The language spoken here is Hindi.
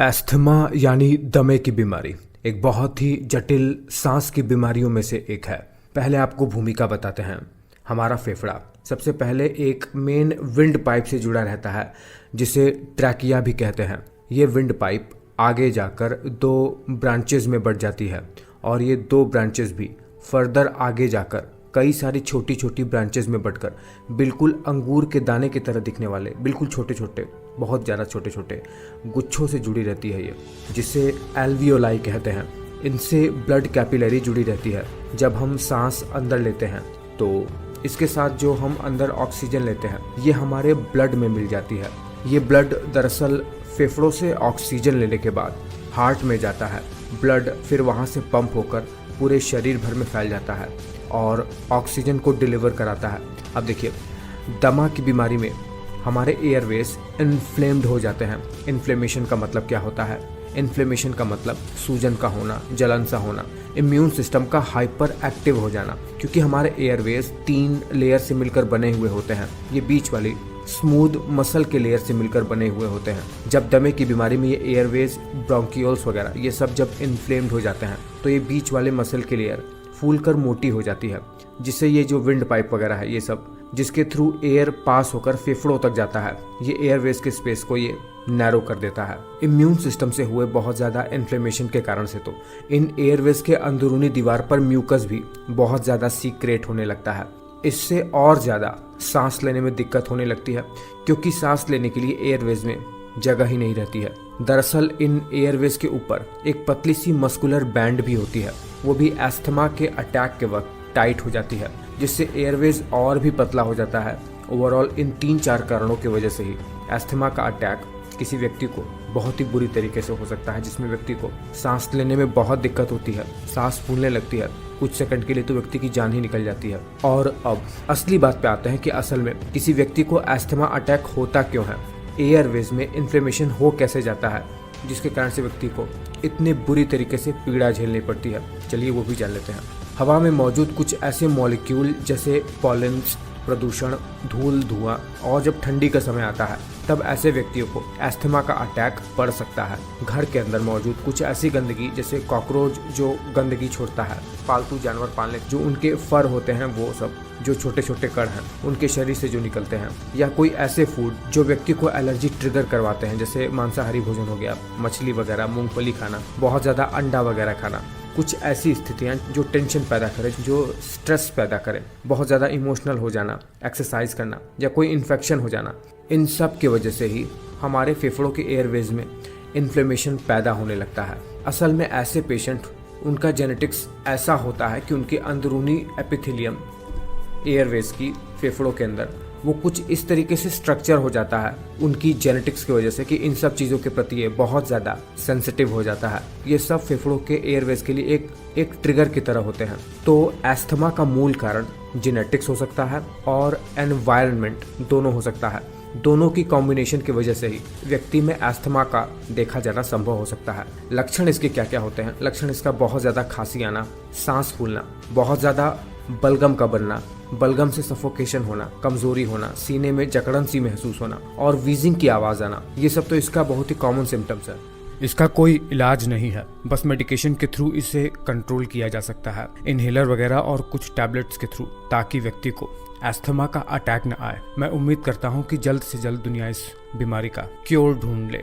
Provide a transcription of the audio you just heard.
एस्थमा यानी दमे की बीमारी एक बहुत ही जटिल सांस की बीमारियों में से एक है। पहले आपको भूमिका बताते हैं। हमारा फेफड़ा सबसे पहले एक मेन विंड पाइप से जुड़ा रहता है जिसे ट्रैकिया भी कहते हैं। ये विंड पाइप आगे जाकर दो ब्रांचेज में बढ़ जाती है और ये दो ब्रांचेज भी फर्दर आगे जाकर कई सारी छोटी छोटी ब्रांचेज में बढ़कर बिल्कुल अंगूर के दाने की तरह दिखने वाले बिल्कुल छोटे छोटे, बहुत ज़्यादा छोटे छोटे गुच्छों से जुड़ी रहती है ये, जिसे एल्वियोलाई कहते हैं। इनसे ब्लड कैपिलरी जुड़ी रहती है। जब हम सांस अंदर लेते हैं तो इसके साथ जो हम अंदर ऑक्सीजन लेते हैं ये हमारे ब्लड में मिल जाती है। ये ब्लड दरअसल फेफड़ों से ऑक्सीजन लेने के बाद हार्ट में जाता है। ब्लड फिर वहाँ से पंप होकर पूरे शरीर भर में फैल जाता है और ऑक्सीजन को डिलीवर कराता है। अब देखिए, दमा की बीमारी में हमारे एयरवेज इन्फ्लेम्ड हो जाते हैं। इन्फ्लेमेशन का मतलब क्या होता है? इन्फ्लेमेशन का मतलब सूजन का होना, जलन सा होना, इम्यून सिस्टम का हाइपर एक्टिव हो जाना, क्योंकि हमारे एयरवेज 3 लेयर से मिलकर बने हुए होते हैं। ये बीच वाली स्मूथ मसल के लेयर से मिलकर बने हुए होते हैं। जब दमे की बीमारी में ये एयरवेज, ब्रोंकियोल्स वगैरह ये सब जब इन्फ्लेम्ड हो जाते हैं तो ये बीच वाले मसल की लेयर फूलकर मोटी हो जाती है, जिससे ये जो विंड पाइप वगैरह है ये सब जिसके थ्रू एयर पास होकर फेफड़ों तक जाता है, ये एयरवेज के स्पेस को ये नैरो कर देता है। इम्यून सिस्टम से हुए बहुत ज़्यादा इन्फ्लेमेशन के कारण से तो इन एयरवेज के अंदरूनी दीवार पर म्यूकस भी बहुत ज़्यादा सीक्रेट होने लगता है। इससे और ज़्यादा सांस लेने में दिक्कत होने लगती है, क्योंकि सांस लेने के लिए एयरवेज में जगह ही नहीं रहती है। दरअसल इन एयरवेज के ऊपर एक पतली सी मस्कुलर बैंड भी होती है, वो भी एस्थमा के अटैक के वक्त टाइट हो जाती है, जिससे एयरवेज और भी पतला हो जाता है। ओवरऑल इन 3-4 कारणों की वजह से ही एस्थमा का अटैक किसी व्यक्ति को बहुत ही बुरी तरीके से हो सकता है, जिसमें व्यक्ति को सांस लेने में बहुत दिक्कत होती है, सांस फूलने लगती है, कुछ सेकंड के लिए तो व्यक्ति की जान ही निकल जाती है। और अब असली बात पे आते हैं कि असल में किसी व्यक्ति को एस्थमा अटैक होता क्यों है, एयरवेज में इन्फ्लेमेशन हो कैसे जाता है, जिसके कारण से व्यक्ति को इतनी बुरी तरीके से पीड़ा झेलनी पड़ती है। चलिए वो भी जान लेते हैं। हवा में मौजूद कुछ ऐसे मॉलिक्यूल जैसे पॉलेन्स, प्रदूषण, धूल, धुआं, और जब ठंडी का समय आता है तब ऐसे व्यक्तियों को एस्थमा का अटैक पड़ सकता है। घर के अंदर मौजूद कुछ ऐसी गंदगी जैसे कॉकरोच जो गंदगी छोड़ता है, पालतू जानवर पालने जो उनके फर होते हैं वो सब, जो छोटे छोटे कण हैं उनके शरीर से जो निकलते हैं, या कोई ऐसे फूड जो व्यक्ति को एलर्जी ट्रिगर करवाते हैं, जैसे मांसाहारी भोजन हो गया, मछली वगैरह, मूंगफली खाना, बहुत ज़्यादा अंडा वगैरह खाना, कुछ ऐसी स्थितियाँ जो टेंशन पैदा करें, जो स्ट्रेस पैदा करें, बहुत ज़्यादा इमोशनल हो जाना, एक्सरसाइज करना, या कोई इन्फेक्शन हो जाना, इन सब की वजह से ही हमारे फेफड़ों के एयरवेज में इन्फ्लेमेशन पैदा होने लगता है। असल में ऐसे पेशेंट, उनका जेनेटिक्स ऐसा होता है कि उनके अंदरूनी एपिथेलियम एयरवेज की फेफड़ों के अंदर वो कुछ इस तरीके से स्ट्रक्चर हो जाता है उनकी जेनेटिक्स की वजह से कि इन सब चीज़ों के प्रति ये बहुत ज़्यादा सेंसिटिव हो जाता है। ये सब फेफड़ों के एयरवेज के लिए एक ट्रिगर की तरह होते हैं। तो एस्थमा का मूल कारण जेनेटिक्स हो सकता है और एनवायरनमेंट दोनों हो सकता है। दोनों की कॉम्बिनेशन की वजह से ही व्यक्ति में एस्थमा का देखा जाना संभव हो सकता है। लक्षण इसके क्या क्या होते हैं? लक्षण इसका बहुत ज़्यादा खांसी आना, सांस फूलना, बहुत ज़्यादा बलगम का बनना, बलगम से सफोकेशन होना, कमजोरी होना, सीने में जकड़न सी महसूस होना और वीजिंग की आवाज़ आना, ये सब तो इसका बहुत ही कॉमन सिम्टम्स है। इसका कोई इलाज नहीं है, बस मेडिकेशन के थ्रू इसे कंट्रोल किया जा सकता है, इनहेलर वगैरह और कुछ टैबलेट्स के थ्रू, ताकि व्यक्ति को एस्थमा का अटैक न आए। मैं उम्मीद करता हूँ कि जल्द से जल्द दुनिया इस बीमारी का क्योर ढूंढ ले।